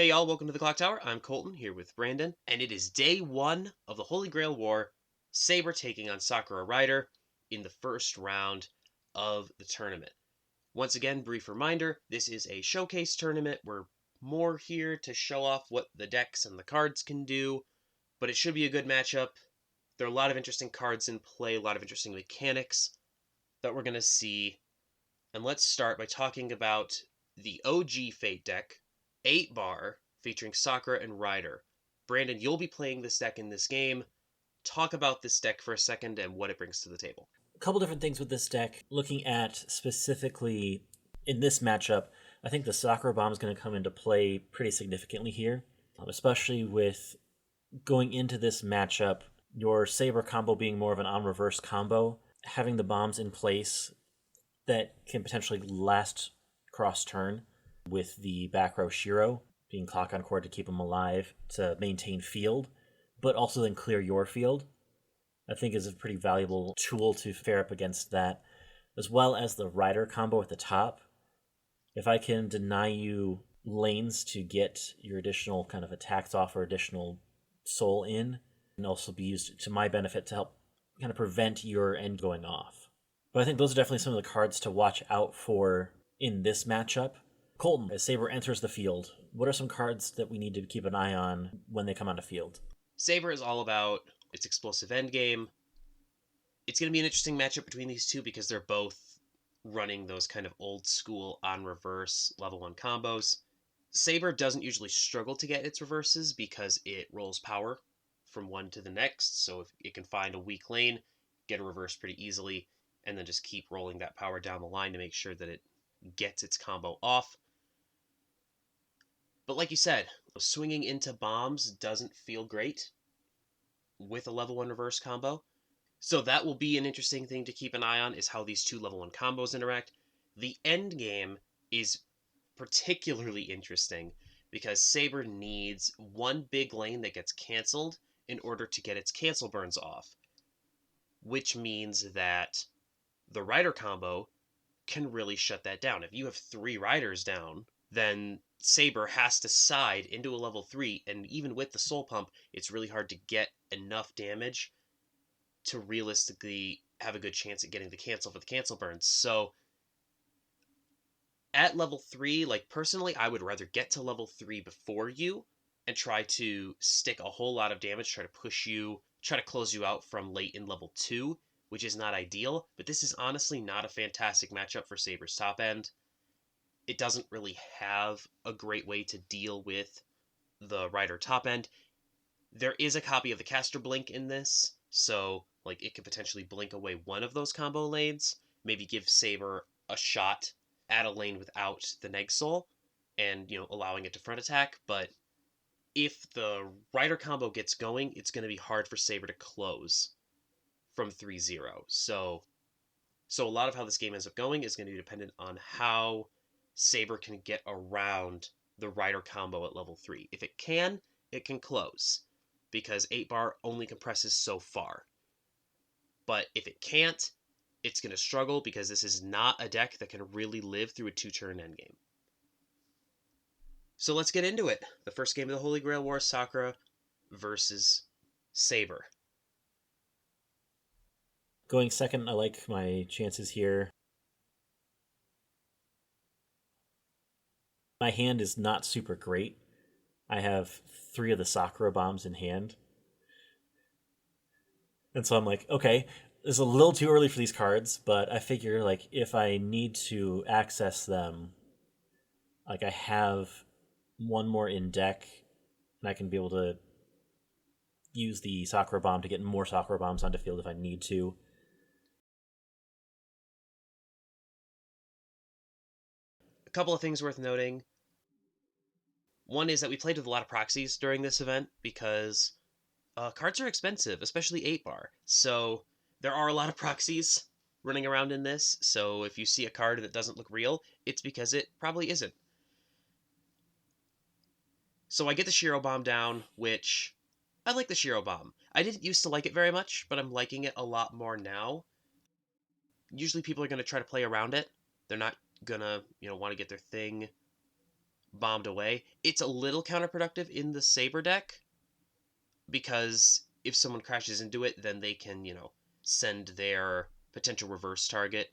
Hey y'all, welcome to the Clock Tower. I'm Colton here with Brandon, and it is day one of the Holy Grail War. Saber taking on Sakura Rider in the first round of the tournament. Once again, brief reminder, this is a showcase tournament. We're more here to show off what the decks and the cards can do, but it should be a good matchup. There are a lot of interesting cards in play, a lot of interesting mechanics that we're going to see. And let's start by talking about the OG Fate deck, 8-bar, featuring Sakura and Rider. Brandon, you'll be playing this deck in this game. Talk about this deck for a second and what it brings to the table. A couple different things with this deck. Looking at specifically in this matchup, I think the Sakura Bomb is going to come into play pretty significantly here, especially with going into this matchup, your Saber combo being more of an on-reverse combo, having the bombs in place that can potentially last cross-turn with the back row Shiro being clock on court to keep him alive to maintain field, but also then clear your field, I think is a pretty valuable tool to fare up against that, as well as the Rider combo at the top. If I can deny you lanes to get your additional kind of attacks off or additional soul in, and also be used to my benefit to help kind of prevent your end going off. But I think those are definitely some of the cards to watch out for in this matchup. Colton, as Saber enters the field, what are some cards that we need to keep an eye on when they come onto field? Saber is all about its explosive endgame. It's going to be an interesting matchup between these two because they're both running those kind of old school on reverse level 1 combos. Saber doesn't usually struggle to get its reverses because it rolls power from one to the next, so if it can find a weak lane, get a reverse pretty easily, and then just keep rolling that power down the line to make sure that it gets its combo off. But like you said, swinging into bombs doesn't feel great with a level 1 reverse combo. So that will be an interesting thing to keep an eye on, is how these two level 1 combos interact. The end game is particularly interesting because Saber needs one big lane that gets canceled in order to get its cancel burns off, which means that the Rider combo can really shut that down. If you have 3 Riders down, then Saber has to side into a level 3, and even with the Soul Pump, it's really hard to get enough damage to realistically have a good chance at getting the cancel for the cancel burns. So at level 3, like personally, I would rather get to level 3 before you and try to stick a whole lot of damage, try to push you, try to close you out from late in level 2, which is not ideal, but this is honestly not a fantastic matchup for Saber's top end. It doesn't really have a great way to deal with the Rider top end. There is a copy of the Caster Blink in this, so like it could potentially blink away one of those combo lanes, maybe give Saber a shot at a lane without the Neg Soul, and allowing it to front attack. But if the Rider combo gets going, it's going to be hard for Saber to close from 3-0. So a lot of how this game ends up going is going to be dependent on how Saber can get around the Rider combo at level 3. If it can close, because 8-bar only compresses so far. But if it can't, it's going to struggle because this is not a deck that can really live through a 2-turn endgame. So let's get into it. The first game of the Holy Grail War, Sakura versus Saber. Going second, I like my chances here. My hand is not super great. I have 3 of the Sakura bombs in hand. And so I'm like, okay, it's a little too early for these cards, but I figure like if I need to access them, like I have one more in deck, and I can be able to use the Sakura bomb to get more Sakura bombs onto field if I need to. A couple of things worth noting. One is that we played with a lot of proxies during this event because cards are expensive, especially 8-bar. So there are a lot of proxies running around in this. So if you see a card that doesn't look real, it's because it probably isn't. So I get the Shiro Bomb down, which I like the Shiro Bomb. I didn't used to like it very much, but I'm liking it a lot more now. Usually people are going to try to play around it. They're not going to, want to get their thing bombed away. It's a little counterproductive in the Saber deck because if someone crashes into it, then they can, send their potential reverse target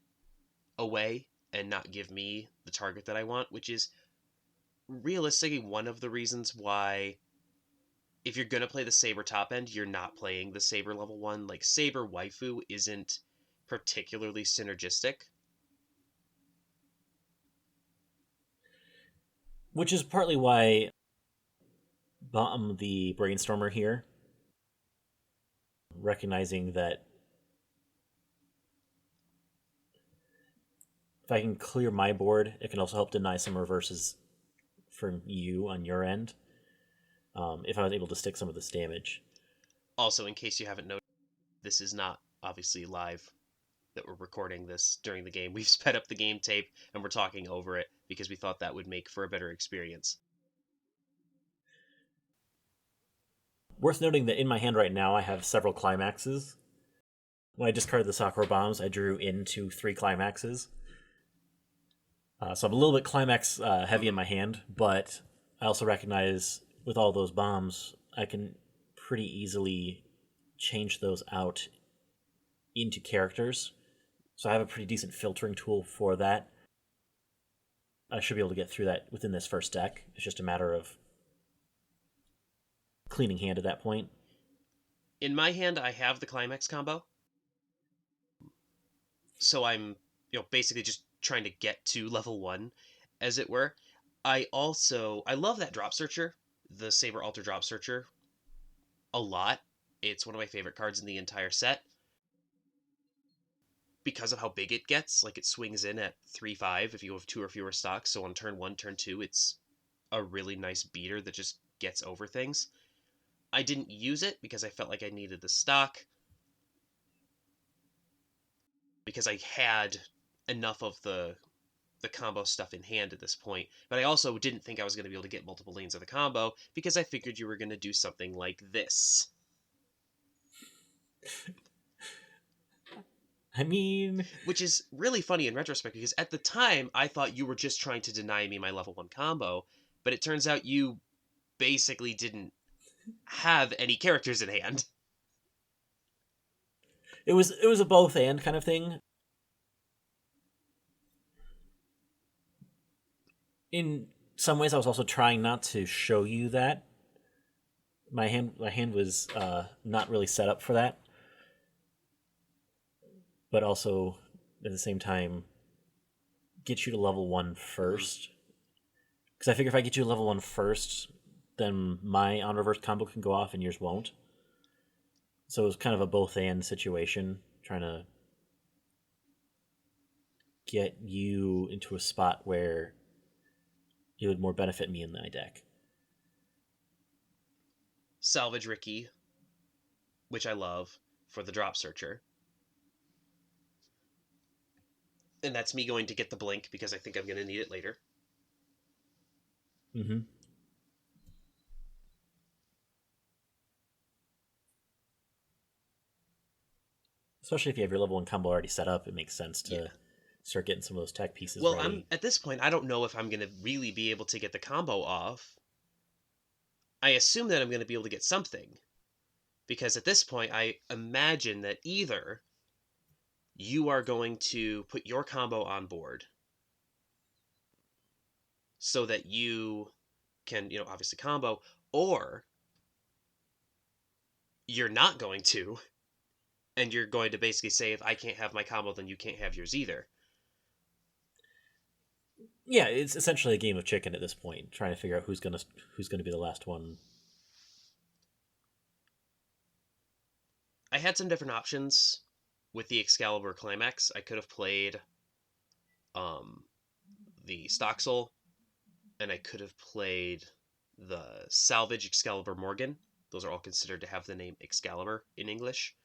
away and not give me the target that I want, which is realistically one of the reasons why if you're going to play the Saber top end, you're not playing the Saber level 1. Like, Saber waifu isn't particularly synergistic. Which is partly why I'm the brainstormer here, recognizing that if I can clear my board, it can also help deny some reverses from you on your end. If I was able to stick some of this damage. Also, in case you haven't noticed, this is not obviously live that we're recording this during the game. We've sped up the game tape and we're talking over it because we thought that would make for a better experience. Worth noting that in my hand right now, I have several climaxes. When I discarded the Sakura bombs, I drew into 3 climaxes. So I'm a little bit climax heavy in my hand, but I also recognize with all those bombs, I can pretty easily change those out into characters. So I have a pretty decent filtering tool for that. I should be able to get through that within this first deck. It's just a matter of cleaning hand at that point. In my hand, I have the climax combo. So I'm, basically just trying to get to level 1, as it were. I love that drop searcher, the Saber Alter drop searcher, a lot. It's one of my favorite cards in the entire set. Because of how big it gets, like it swings in at 3-5 if you have 2 or fewer stocks. So on turn 1, turn 2, it's a really nice beater that just gets over things. I didn't use it because I felt like I needed the stock. Because I had enough of the combo stuff in hand at this point. But I also didn't think I was going to be able to get multiple lanes of the combo because I figured you were going to do something like this. I mean... Which is really funny in retrospect, because at the time, I thought you were just trying to deny me my level 1 combo, but it turns out you basically didn't have any characters in hand. It was a both and kind of thing. In some ways, I was also trying not to show you that. My hand was not really set up for that. But also, at the same time, get you to level 1 first. Because I figure if I get you to level 1 first, then my on-reverse combo can go off and yours won't. So it was kind of a both-and situation, trying to get you into a spot where it would more benefit me in my deck. Salvage Ricky, which I love, for the drop searcher. And that's me going to get the blink because I think I'm going to need it later. Mm-hmm. Especially if you have your level 1 combo already set up, it makes sense to start getting some of those tech pieces ready. At this point, I don't know if I'm going to really be able to get the combo off. I assume that I'm going to be able to get something. Because at this point, I imagine that either you are going to put your combo on board so that you can, obviously combo, or you're not going to, and you're going to basically say, if I can't have my combo, then you can't have yours either. Yeah, it's essentially a game of chicken at this point, trying to figure out who's gonna be the last one. I had some different options with the Excalibur Climax. I could have played the Stoxel, and I could have played the Salvage Excalibur Morgan. Those are all considered to have the name Excalibur in English.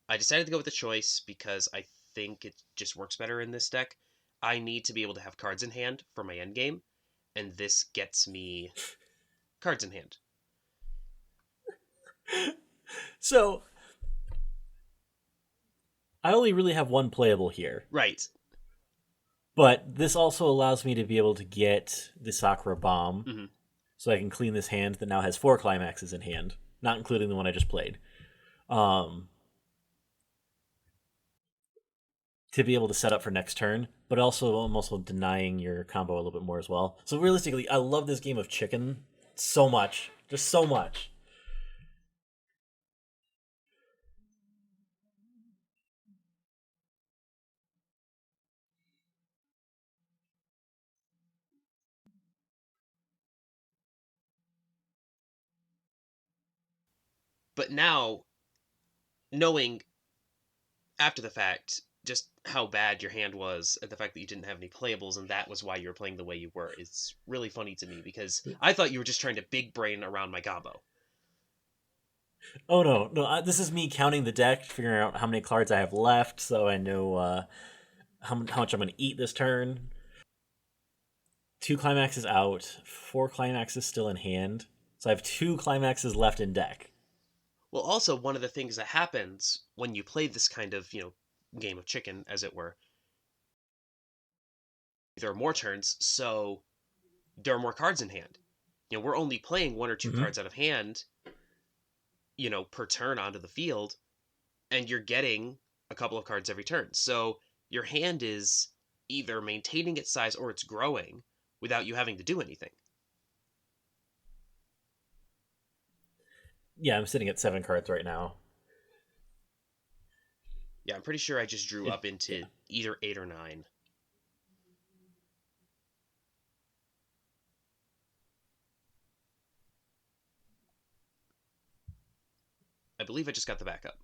I decided to go with the choice because I think it just works better in this deck. I need to be able to have cards in hand for my endgame, and this gets me cards in hand. So, I only really have one playable here. Right. But this also allows me to be able to get the Sakura bomb, Hmm. so I can clean this hand that now has 4 climaxes in hand, not including the one I just played. Um, to be able to set up for next turn, but also I'm also denying your combo a little bit more as well. So realistically, I love this game of chicken so much, just so much. But now, knowing after the fact just how bad your hand was and the fact that you didn't have any playables and that was why you were playing the way you were, it's really funny to me because I thought you were just trying to big brain around my combo. Oh no, no! This is me counting the deck, figuring out how many cards I have left, so I know how much I'm going to eat this turn. 2 climaxes out, 4 climaxes still in hand, so I have 2 climaxes left in deck. Well, also one of the things that happens when you play this kind of, game of chicken, as it were, there are more turns, so there are more cards in hand. We're only playing 1 or 2 Mm-hmm. cards out of hand, per turn onto the field, and you're getting a couple of cards every turn. So your hand is either maintaining its size or it's growing without you having to do anything. Yeah, I'm sitting at 7 cards right now. Yeah, I'm pretty sure I just drew up Yeah. into either 8 or 9. I believe I just got the backup.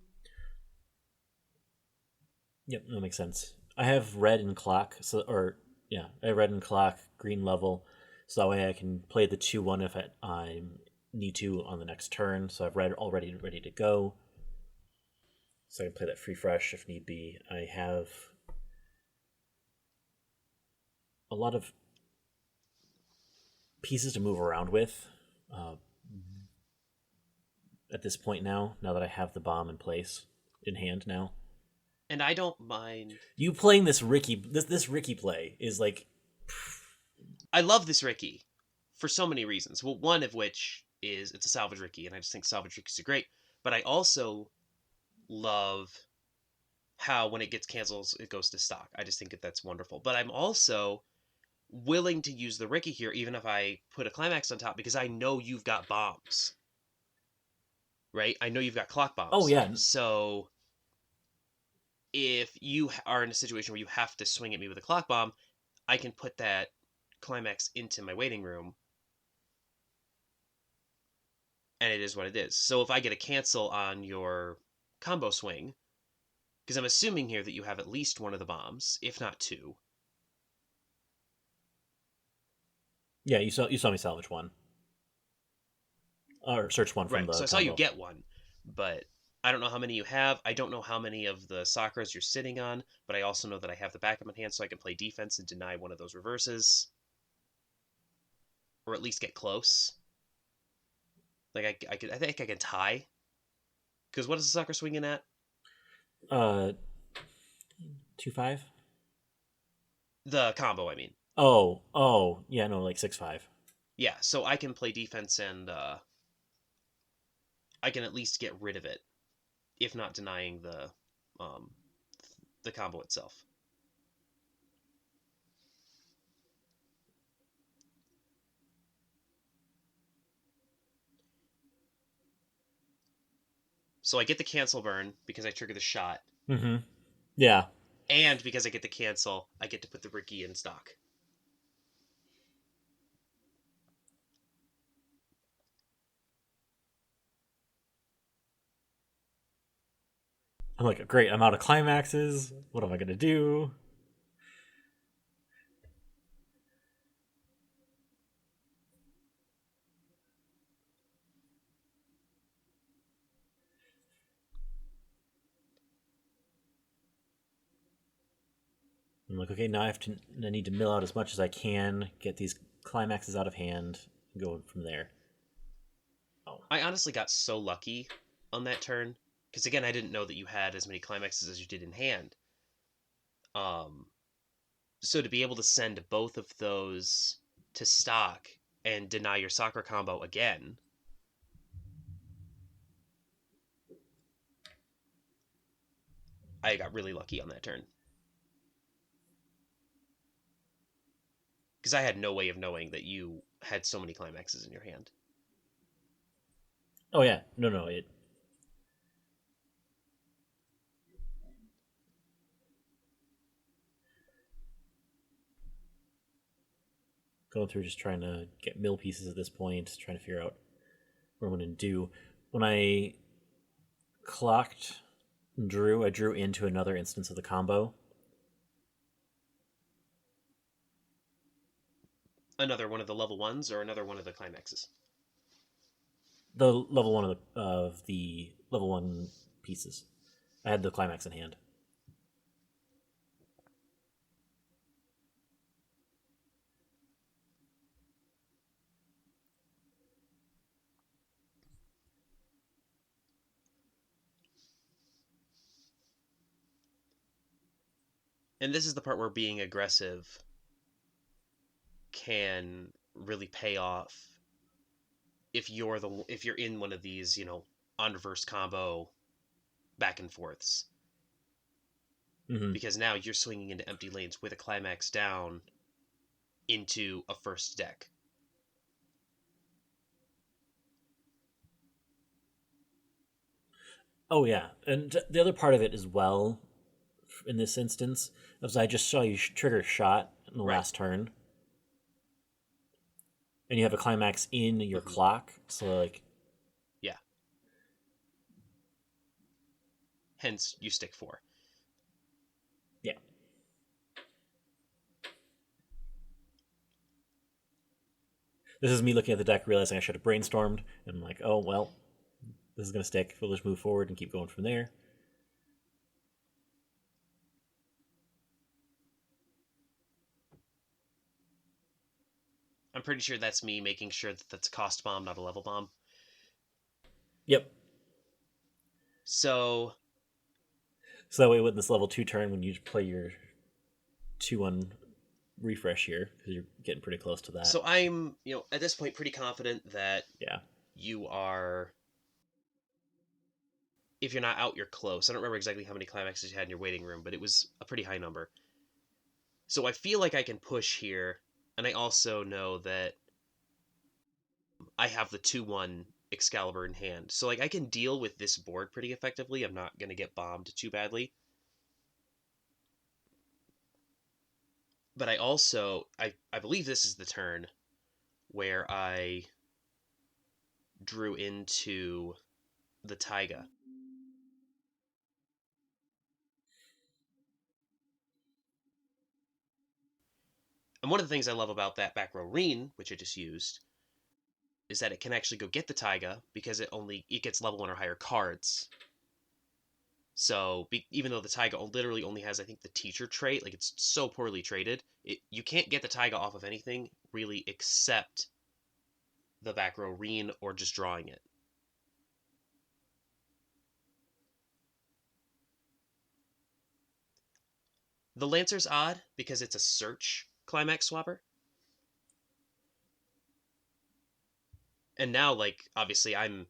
Yep, that makes sense. I have red and clock, so or yeah, I have red and clock, green level, so that way I can play the 2-1 if I need to on the next turn. So I've red already ready to go, so I can play that free fresh if need be. I have a lot of pieces to move around with uh, at this point now. Now that I have the bomb in place in hand now, And I don't mind. you playing this Ricky play is like I love this Ricky for so many reasons. Well, one of which is it's a salvage Ricky, and I just think salvage Rickies are great. But I also love how when it gets cancels, it goes to stock. I just think that that's wonderful. But I'm also willing to use the Ricky here, even if I put a climax on top, because I know you've got bombs, right? I know you've got clock oh bombs. yeah. So if you are in a situation where you have to swing at me with a clock bomb, I can put that climax into my waiting room, and it is what it is. So if I get a cancel on your combo swing, because I'm assuming here that you have at least one of the bombs, if not two. Yeah, you saw me salvage one or search one from Right. So the I saw you combo. get one, but I don't know how many you have. I don't know how many of the Sakuras you're sitting on, but I also know that I have the backup in hand so I can play defense and deny one of those reverses, or at least get close. Like I think I can tie. Because what is the Sakura swinging at? 2-5. The combo, I mean. Oh, yeah, no, like 6-5. Yeah, so I can play defense and I can at least get rid of it, if not denying um, the combo itself. So I get the cancel burn because I trigger the shot, Mm-hmm. Yeah. and because I get the cancel, I get to put the Ricky in stock. I'm like, great. I'm out of climaxes. What am I gonna do? I'm like, okay, now I need to mill out as much as I can, get these climaxes out of hand, and go from there. Oh, I honestly got so lucky on that turn because again, I didn't know that you had as many climaxes as you did in hand. Um, So to be able to send both of those to stock and deny your Sakura combo again, I got really lucky on that turn. Because I had no way of knowing that you had so many climaxes in your hand. Oh yeah, no, it. Going through just trying to get mill pieces at this point, trying to figure out what I'm going to do. When I clocked drew, I drew into another instance of the combo. Another one of the level ones or another one of the climaxes? The level one of the level one pieces. I had the climax in hand. And this is the part where being aggressive can really pay off if you're in one of these, on reverse combo back and forths. Mm-hmm. Because now you're swinging into empty lanes with a climax down into a first deck. Oh yeah, and the other part of it as well, in this instance, was I just saw you trigger shot in the Right. last turn, and you have a climax in your Mm-hmm. clock. So like, Yeah. Hence, you stick 4. yeah. This is me looking at the deck, realizing I should have brainstormed, and I'm like, oh well, this is gonna stick. We'll just move forward and keep going from there. I'm pretty sure that's me making sure that that's a cost bomb, not a level bomb. Yep. So So that way, with this level 2 turn, when you play your 2-1 refresh here, because you're getting pretty close to that. so I'm, at this point pretty confident that Yeah. you are, if you're not out, you're close. I don't remember exactly how many climaxes you had in your waiting room, but it was a pretty high number. So I feel like I can push here, and I also know that I have the 2-1 Excalibur in hand. So like I can deal with this board pretty effectively. I'm not going to get bombed too badly. But I believe this is the turn where I drew into the taiga. And one of the things I love about that back row Reen, which I just used, is that it can actually go get the taiga because it gets level 1 or higher cards. So even though the taiga literally only has, I think, the teacher trait, like it's so poorly traded, you can't get the taiga off of anything really except the back row Reen or just drawing it. The Lancer's odd because it's a search climax swapper. And now, like, obviously, I'm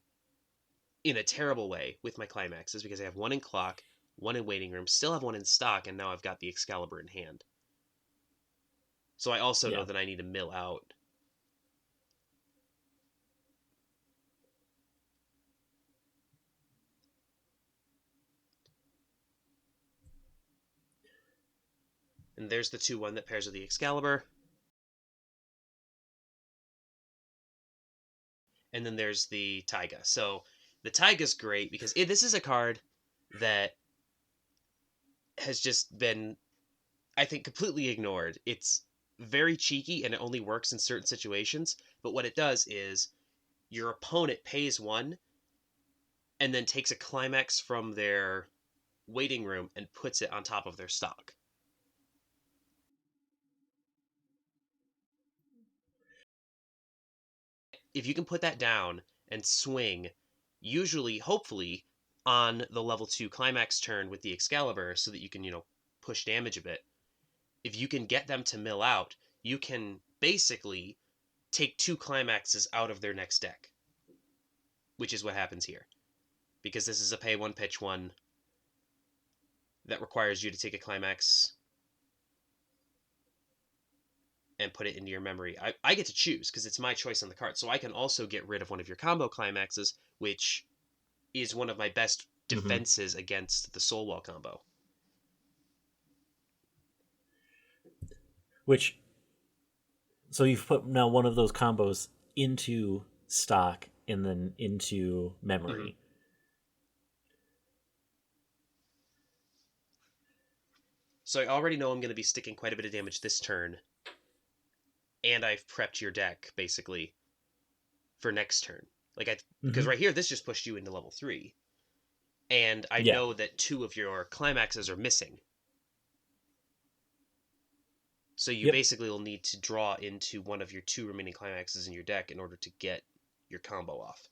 in a terrible way with my climaxes because I have 1 in clock, 1 in waiting room, still have 1 in stock, and now I've got the Excalibur in hand. So I also know Yeah. that I need to mill out. And there's the 2-1 that pairs with the Excalibur. And then there's the Taiga. So the Taiga's great because this is a card that has just been, I think, completely ignored. It's very cheeky and it only works in certain situations. But what it does is your opponent pays 1 and then takes a climax from their waiting room and puts it on top of their stock. If you can put that down and swing, usually, hopefully, on the level 2 climax turn with the Excalibur so that you can, push damage a bit. if you can get them to mill out, you can basically take 2 climaxes out of their next deck, which is what happens here. Because this is a pay 1, pitch 1 that requires you to take a climax and put it into your memory. I get to choose because it's my choice on the card. So I can also get rid of one of your combo climaxes, which is one of my best defenses against the Soul Wall combo. Which, so you've put now one of those combos into stock and then into memory. Mm-hmm. So I already know I'm going to be sticking quite a bit of damage this turn. And I've prepped your deck, basically, for next turn. Because right here, this just pushed you into level 3. And I know that 2 of your climaxes are missing. So you basically will need to draw into one of your 2 remaining climaxes in your deck in order to get your combo off.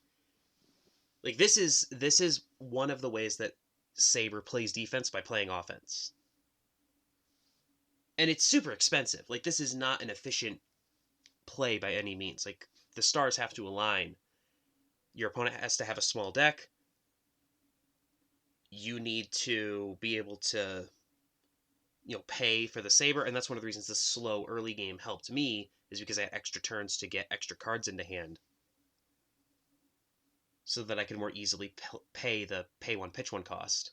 Like, this is one of the ways that Saber plays defense by playing offense. And it's super expensive. Like, this is not an efficient play by any means. Like, the stars have to align. Your opponent has to have a small deck. You need to be able to, pay for the Saber, and that's one of the reasons the slow early game helped me, is because I had extra turns to get extra cards into hand, so that I could more easily pay the pay 1, pitch 1 cost.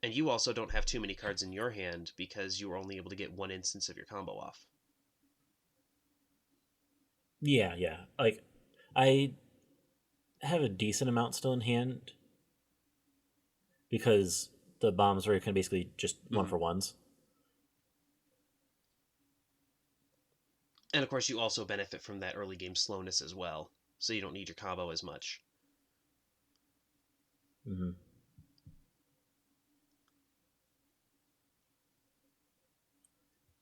And you also don't have too many cards in your hand because you were only able to get 1 instance of your combo off. Yeah. Like, I have a decent amount still in hand because the bombs were kind of basically just 1-for-1s. And of course, you also benefit from that early game slowness as well, so you don't need your combo as much. Mm-hmm.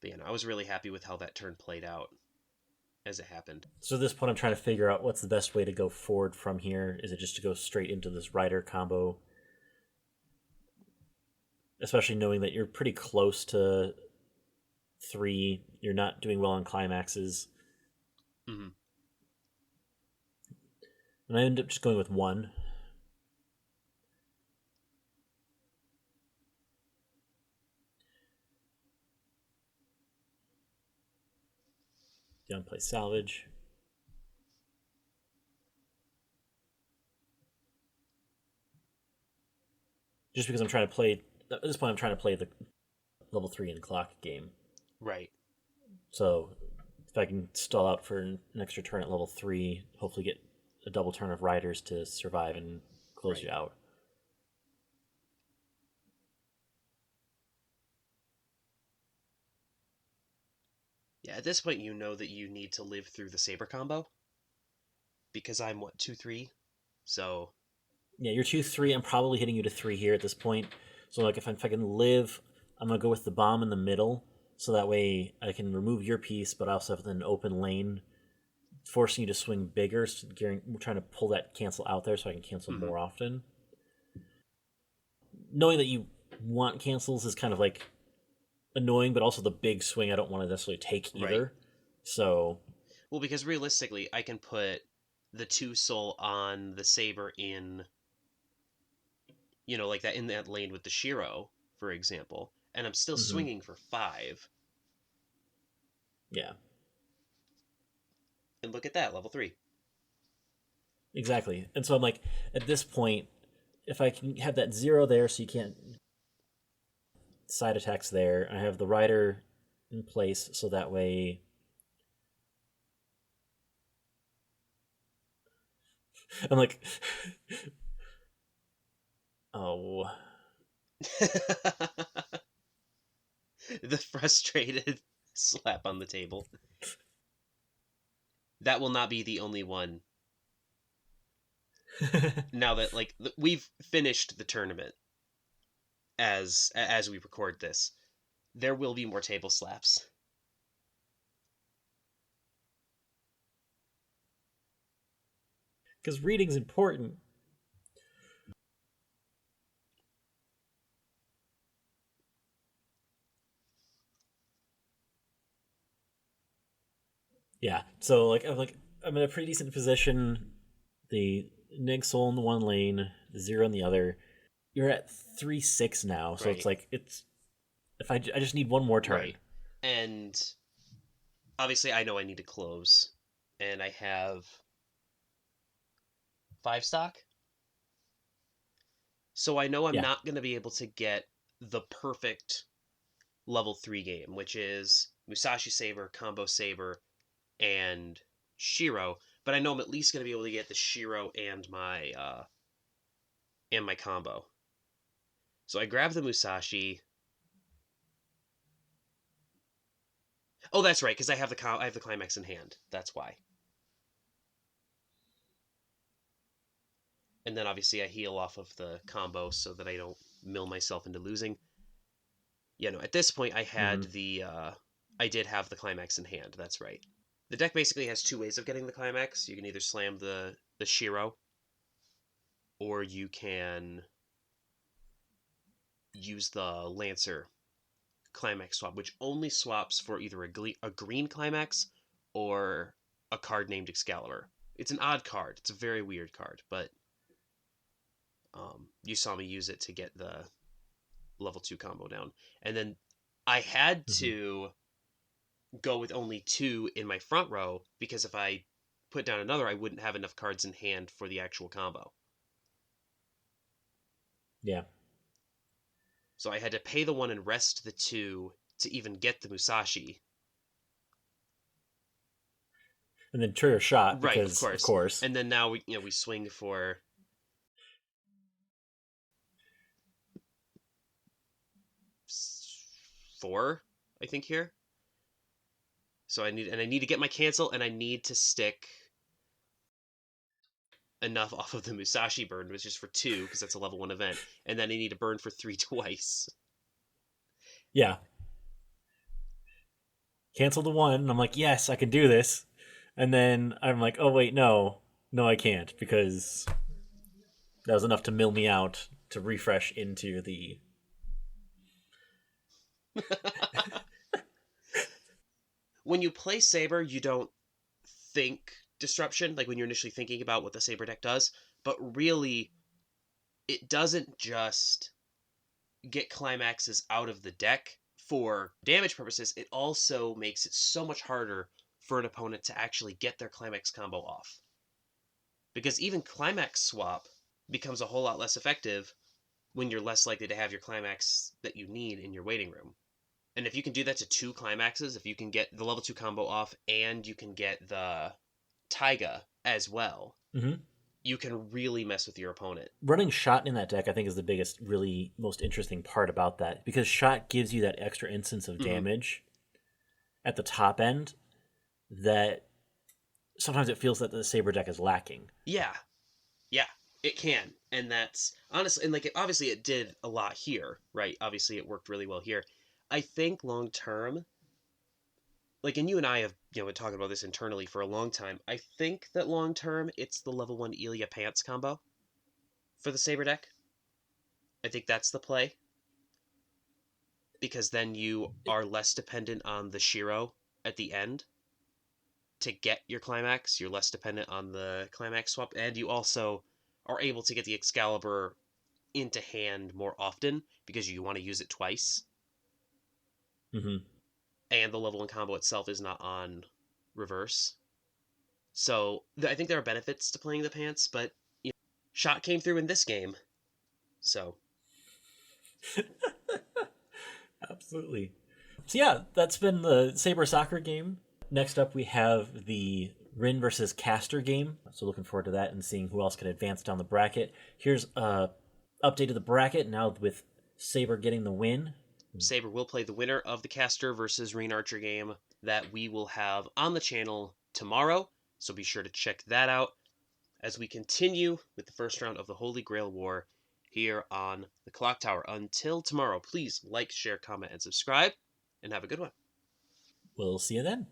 But I was really happy with how that turn played out as it happened. So at this point, I'm trying to figure out what's the best way to go forward from here. Is it just to go straight into this Rider combo? Especially knowing that you're pretty close to 3. You're not doing well on climaxes. Mm-hmm. And I end up just going with 1. Down play salvage. Just because I'm trying to play, at this point I'm trying to play the level 3 in clock game. Right. So if I can stall out for an extra turn at level 3, hopefully get a double turn of riders to survive and close you out. Yeah, at this point you know that you need to live through the Saber combo. Because I'm, 2-3? So... Yeah, you're 2-3. I'm probably hitting you to 3 here at this point. So like if I can live, I'm going to go with the bomb in the middle. So that way I can remove your piece, but I also have an open lane, forcing you to swing bigger. So we're trying to pull that cancel out there so I can cancel more often. Knowing that you want cancels is kind of like annoying, but also the big swing I don't want to necessarily take either. Right. So... Well, because realistically, I can put the 2 soul on the Saber in, like that in that lane with the Shiro, for example, and I'm still swinging for 5. Yeah. And look at that, level 3. Exactly. And so I'm like, at this point, if I can have that 0 there so you can't side attacks there, I have the rider in place so that way... I'm like... Oh... The frustrated slap on the table. That will not be the only one. Now that we've finished the tournament as we record this, there will be more table slaps. because reading's important. Yeah, so I'm in a pretty decent position. The Nig Soul in the one lane, the Zero in the other. You're at 3-6 now, so Right. it's if I just need one more turn. Right. And obviously, I know I need to close, and I have 5 stock. So I know I'm Yeah, not going to be able to get the perfect level 3 game, which is Musashi Saber, Combo Saber, and Shiro. But I know I'm at least going to be able to get the Shiro and my combo. So I grab the Musashi. Oh, that's right, because I have the climax in hand. That's why. And then obviously I heal off of the combo so that I don't mill myself into losing. Yeah, no, at this point I did have the climax in hand. That's right. The deck basically has two ways of getting the climax. You can either slam the Shiro, or you can use the Lancer climax swap, which only swaps for either a green climax or a card named Excalibur. It's an odd card. It's a very weird card, but you saw me use it to get the level 2 combo down. And then I had mm-hmm. to go with only 2 in my front row because if I put down another, I wouldn't have enough cards in hand for the actual combo. Yeah. So I had to pay the 1 and rest the 2 to even get the Musashi. And then trigger shot Right, because of course. course. And then now we swing for 4, I think here. So I need to get my cancel, and I need to stick enough off of the Musashi burn, which is for 2 because that's a level 1 event, and then I need to burn for 3 twice. Yeah. Cancel the 1, and I'm like, yes, I can do this. And then I'm like, oh wait, no, I can't because that was enough to mill me out to refresh into the. When you play Saber, you don't think disruption, like when you're initially thinking about what the Saber deck does, but really, it doesn't just get climaxes out of the deck for damage purposes, it also makes it so much harder for an opponent to actually get their climax combo off. Because even climax swap becomes a whole lot less effective when you're less likely to have your climax that you need in your waiting room. And if you can do that to 2 climaxes, if you can get the level 2 combo off and you can get the Taiga as well, Mm-hmm. you can really mess with your opponent. Running shot in that deck, I think, is the biggest, really most interesting part about that because shot gives you that extra instance of damage at the top end that sometimes it feels that the Saber deck is lacking. Yeah, yeah, it can, and that's honestly, and obviously it did a lot here, right? Obviously it worked really well here. I think long term, and you and I have been talking about this internally for a long time. I think that long term it's the level 1 Ilya Pants combo for the Saber deck. I think that's the play because then you are less dependent on the Shiro at the end to get your climax. You're less dependent on the climax swap, and you also are able to get the Excalibur into hand more often because you want to use it twice. Mm-hmm. And the level 1 combo itself is not on reverse. So I think there are benefits to playing the pants, but shot came through in this game. So Absolutely. So yeah, that's been the Saber Soccer game. Next up, we have the Rin versus Caster game. So looking forward to that and seeing who else can advance down the bracket. Here's a update of the bracket now with Saber getting the win. Saber will play the winner of the Caster versus Rain Archer game that we will have on the channel tomorrow. So be sure to check that out as we continue with the first round of the Holy Grail War here on the Clock Tower. Until tomorrow, please like, share, comment, and subscribe, and have a good one. We'll see you then.